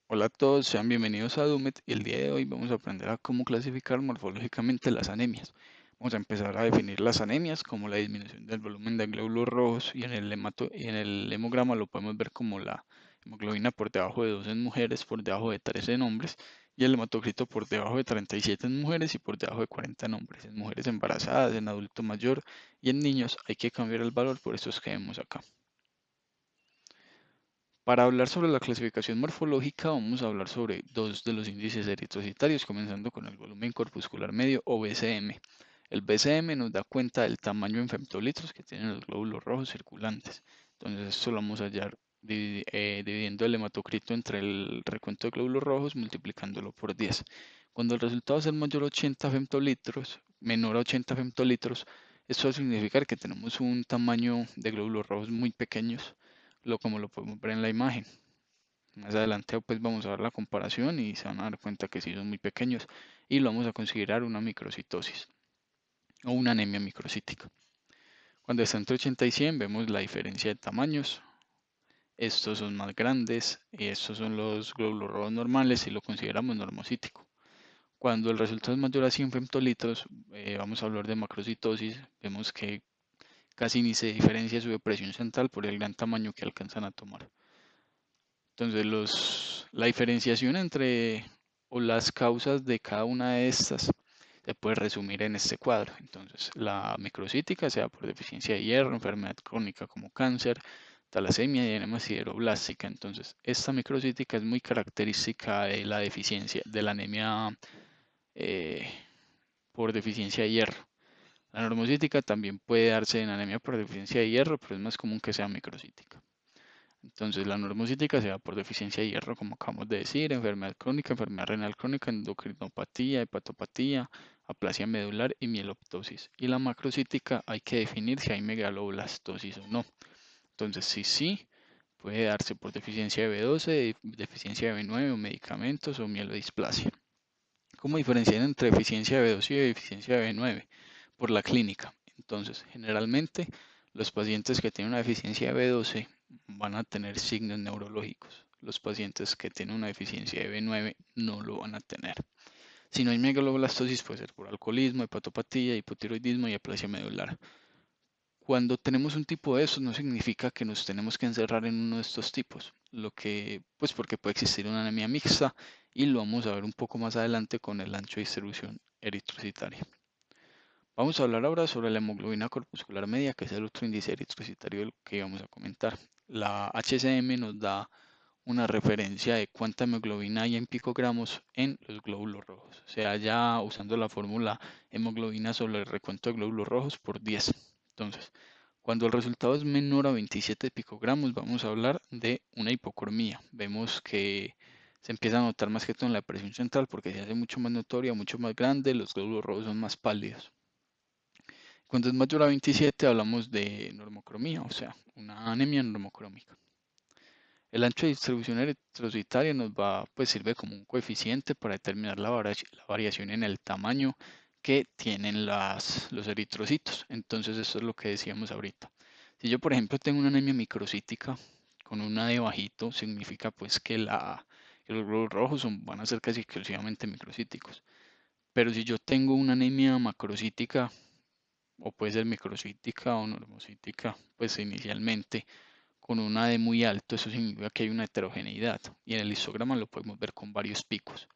Hola a todos, sean bienvenidos a Dumet y el día de hoy vamos a aprender a cómo clasificar morfológicamente las anemias. Vamos a empezar a definir las anemias como la disminución del volumen de glóbulos rojos y en el hemograma lo podemos ver como la hemoglobina por debajo de 2 en mujeres, por debajo de 3 en hombres y el hematocrito por debajo de 37 en mujeres y por debajo de 40 en hombres. En mujeres embarazadas, en adulto mayor y en niños hay que cambiar el valor por estos que vemos acá. Para hablar sobre la clasificación morfológica, vamos a hablar sobre dos de los índices eritrocitarios, comenzando con el volumen corpuscular medio o BCM. El BCM nos da cuenta del tamaño en femtolitros que tienen los glóbulos rojos circulantes. Entonces, esto lo vamos a hallar dividiendo el hematocrito entre el recuento de glóbulos rojos, multiplicándolo por 10. Cuando el resultado es el mayor a 80 femtolitros, menor a 80 femtolitros, esto va a significar que tenemos un tamaño de glóbulos rojos muy pequeños como lo podemos ver en la imagen. Más adelante pues vamos a ver la comparación y se van a dar cuenta que sí son muy pequeños y lo vamos a considerar una microcitosis o una anemia microcítica. Cuando está entre 80 y 100 vemos la diferencia de tamaños. Estos son más grandes y estos son los glóbulos rojos normales y lo consideramos normocítico. Cuando el resultado es mayor a 100 femtolitros, vamos a hablar de macrocitosis. Vemos que casi ni se diferencia su depresión central por el gran tamaño que alcanzan a tomar. Entonces, la diferenciación entre o las causas de cada una de estas se puede resumir en este cuadro. Entonces, la microcítica sea por deficiencia de hierro, enfermedad crónica como cáncer, talasemia y anemia sideroblástica. Entonces, esta microcítica es muy característica de la deficiencia, de la anemia eh, por deficiencia de hierro. La normocítica también puede darse en anemia por deficiencia de hierro, pero es más común que sea microcítica. Entonces, la normocítica se da por deficiencia de hierro, como acabamos de decir, enfermedad crónica, enfermedad renal crónica, endocrinopatía, hepatopatía, aplasia medular y mieloptosis. Y la macrocítica hay que definir si hay megaloblastosis o no. Entonces, sí, puede darse por deficiencia de B12, deficiencia de B9 o medicamentos o mielodisplasia. ¿Cómo diferenciar entre deficiencia de B12 y deficiencia de B9? Por la clínica. Entonces, generalmente los pacientes que tienen una deficiencia de B12 van a tener signos neurológicos. Los pacientes que tienen una deficiencia de B9 no lo van a tener. Si no hay megaloblastosis, puede ser por alcoholismo, hepatopatía, hipotiroidismo y aplasia medular. Cuando tenemos un tipo de esos, no significa que nos tenemos que encerrar en uno de estos tipos, pues porque puede existir una anemia mixta y lo vamos a ver un poco más adelante con el ancho de distribución eritrocitaria. Vamos a hablar ahora sobre la hemoglobina corpuscular media, que es el otro índice eritrocitario que íbamos a comentar. La HCM nos da una referencia de cuánta hemoglobina hay en picogramos en los glóbulos rojos. O sea, ya usando la fórmula hemoglobina sobre el recuento de glóbulos rojos por 10. Entonces, cuando el resultado es menor a 27 picogramos, vamos a hablar de una hipocromía. Vemos que se empieza a notar más que todo en la presión central porque se hace mucho más notoria, mucho más grande, los glóbulos rojos son más pálidos. Cuando es mayor a 27 hablamos de normocromía, o sea, una anemia normocrómica. El ancho de distribución eritrocitaria pues sirve como un coeficiente para determinar la variación en el tamaño que tienen los eritrocitos. Entonces, eso es lo que decíamos ahorita. Si yo, por ejemplo, tengo una anemia microcítica con una D bajito, significa pues que los glóbulos rojos van a ser casi exclusivamente microcíticos. Pero si yo tengo una anemia macrocítica, o puede ser microcítica o normocítica, pues inicialmente con una D muy alto, eso significa que hay una heterogeneidad y en el histograma lo podemos ver con varios picos.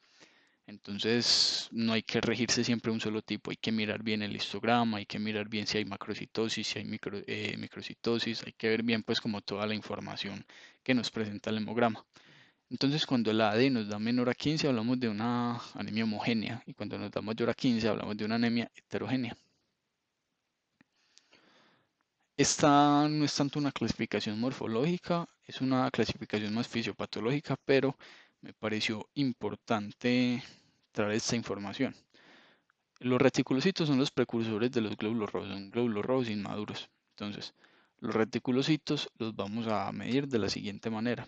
Entonces no hay que regirse siempre un solo tipo, hay que mirar bien el histograma, hay que mirar bien si hay macrocitosis, si hay microcitosis, hay que ver bien pues como toda la información que nos presenta el hemograma. Entonces cuando la AD nos da menor a 15 hablamos de una anemia homogénea y cuando nos da mayor a 15 hablamos de una anemia heterogénea. Esta no es tanto una clasificación morfológica, es una clasificación más fisiopatológica, pero me pareció importante traer esta información. Los reticulocitos son los precursores de los glóbulos rojos, son glóbulos rojos inmaduros. Entonces, los reticulocitos los vamos a medir de la siguiente manera.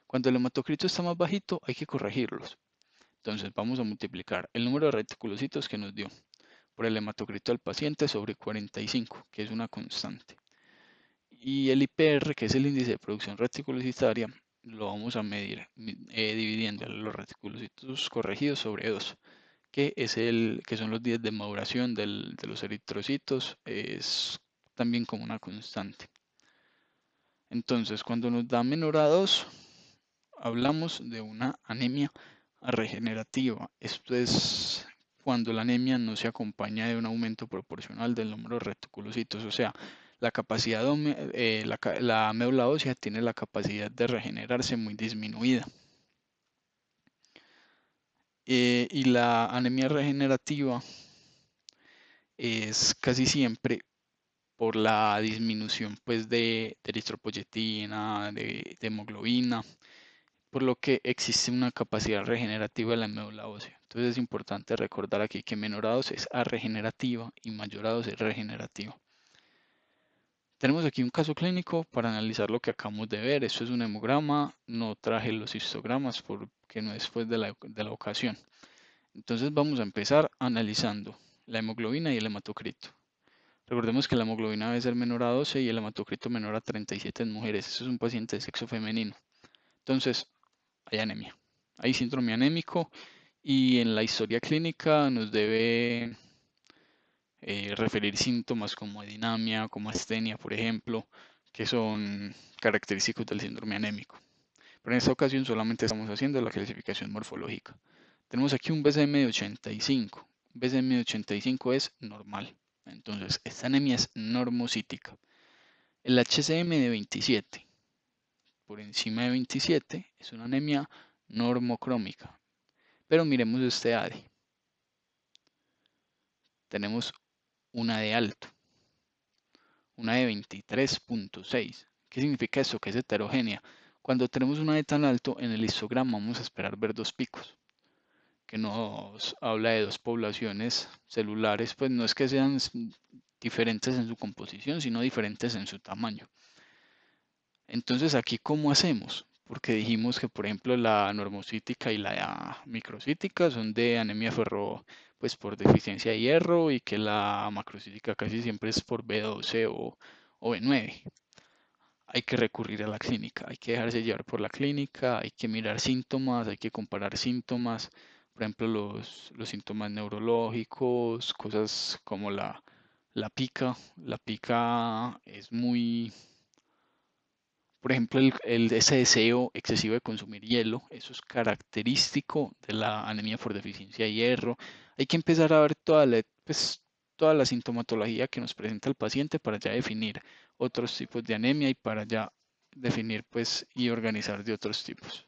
Cuando el hematocrito está más bajito, hay que corregirlos. Entonces, vamos a multiplicar el número de reticulocitos que nos dio por el hematocrito del paciente sobre 45, que es una constante. Y el IPR, que es el índice de producción reticulocitaria, lo vamos a medir dividiendo los reticulocitos corregidos sobre 2, que son los días de maduración de los eritrocitos, es también como una constante. Entonces, cuando nos da menor a 2, hablamos de una anemia regenerativa. Esto es cuando la anemia no se acompaña de un aumento proporcional del número de reticulocitos, o sea, la capacidad, la médula ósea tiene la capacidad de regenerarse muy disminuida. Y la anemia regenerativa es casi siempre por la disminución pues, de eritropoyetina, de hemoglobina, por lo que existe una capacidad regenerativa de la médula ósea. Entonces es importante recordar aquí que menor a 2 es arregenerativa y mayor a 2 es regenerativa. Tenemos aquí un caso clínico para analizar lo que acabamos de ver. Esto es un hemograma, no traje los histogramas porque no es pues, de la ocasión. Entonces vamos a empezar analizando la hemoglobina y el hematocrito. Recordemos que la hemoglobina debe ser menor a 12 y el hematocrito menor a 37 en mujeres. Este es un paciente de sexo femenino. Entonces, hay anemia. Hay síndrome anémico y en la historia clínica nos debe referir síntomas como dinamia, como astenia, por ejemplo, que son característicos del síndrome anémico. Pero en esta ocasión solamente estamos haciendo la clasificación morfológica. Tenemos aquí un BCM de 85. BCM de 85 es normal. Entonces, esta anemia es normocítica. El HCM de 27, por encima de 27, es una anemia normocrómica. Pero miremos este ADE. Tenemos una de alto, una de 23.6. ¿Qué significa eso? Que es heterogénea. Cuando tenemos una de tan alto, en el histograma vamos a esperar ver dos picos, que nos habla de dos poblaciones celulares, pues no es que sean diferentes en su composición, sino diferentes en su tamaño. Entonces, aquí, ¿cómo hacemos? Porque dijimos que, por ejemplo, la normocítica y la microcítica son de anemia pues por deficiencia de hierro, y que la macrocítica casi siempre es por B12 o B9. Hay que recurrir a la clínica, hay que dejarse llevar por la clínica, hay que mirar síntomas, hay que comparar síntomas, por ejemplo, los síntomas neurológicos, cosas como la pica. La pica es muy, por ejemplo, ese deseo excesivo de consumir hielo, eso es característico de la anemia por deficiencia de hierro. Hay que empezar a ver toda la sintomatología que nos presenta el paciente para ya definir otros tipos de anemia y para ya definir pues, y organizar de otros tipos.